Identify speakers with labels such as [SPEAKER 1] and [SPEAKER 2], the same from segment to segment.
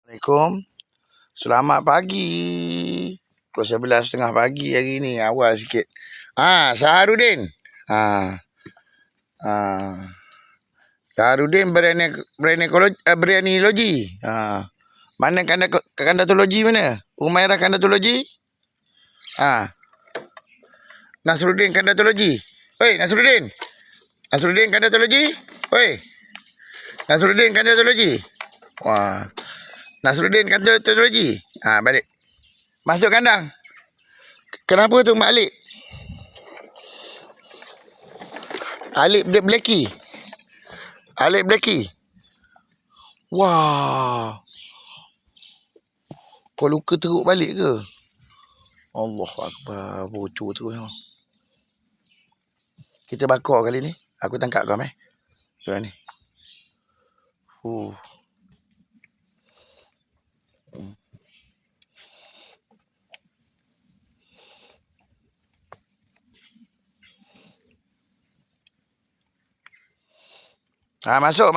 [SPEAKER 1] Assalamualaikum. Selamat pagi. Pukul 11.30 pagi hari ni. Awal sikit. Saharudin. Saharudin beraniologi. Mana kandatologi mana? Umairah kandatologi? Nasruddin kandatologi. Oi, Nasruddin. Nasruddin kandatologi? Oi. Nasruddin kandatologi. Wah. Nasruddin kandatologi. Balik. Masuk kandang. Kenapa tu Mak Alik? Alik Blacky. Alik Blacky. Wah. Kau luka teruk balik ke? Allahuakbar. Bocor tu. Kita bakar kali ni. Aku tangkap kau Macam ni. Masuk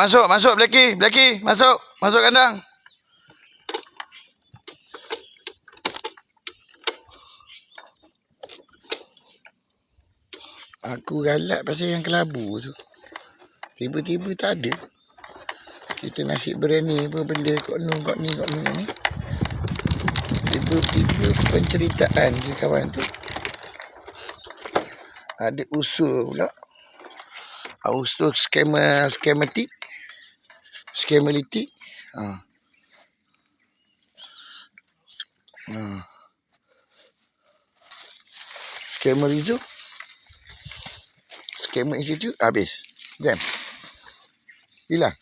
[SPEAKER 1] Blacky, masuk kandang. Aku galak pasal yang kelabu tu. Tiba-tiba tak ada. Kita nasib berani apa benda kok ni. Tiba-tiba penceritaan ke kawan tu. Ada usul pula. Usul skemalitik. Skemerizo. Skema Institute habis. Jam. Hilang.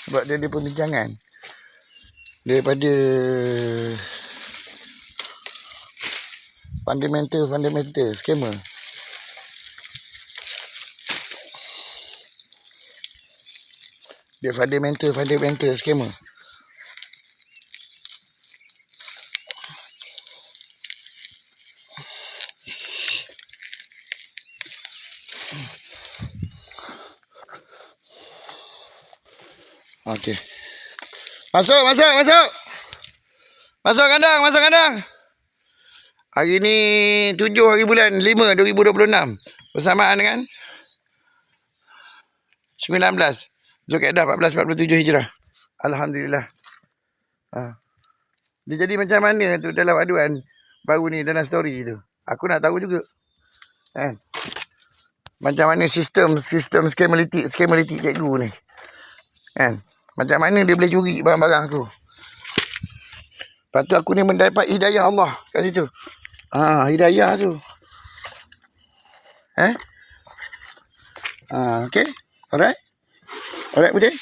[SPEAKER 1] Sebab dia ada perbincangan daripada fundamental skema. Dia fundamental skema. Okey. Masuk. Masuk kandang. Hari ni 7 hari bulan 5 2026. Bersamaan dengan 19 Zulkaidah 1447 Hijrah. Alhamdulillah. Dia jadi macam mana tu dalam aduan baru ni dalam story tu. Aku nak tahu juga. Kan? Macam mana sistem skemalitik cikgu ni. Kan? Macam mana dia boleh curi barang-barang aku. Lepas tu aku ni mendapat hidayah Allah kat situ. Hidayah tu. Okay? Alright, Putih?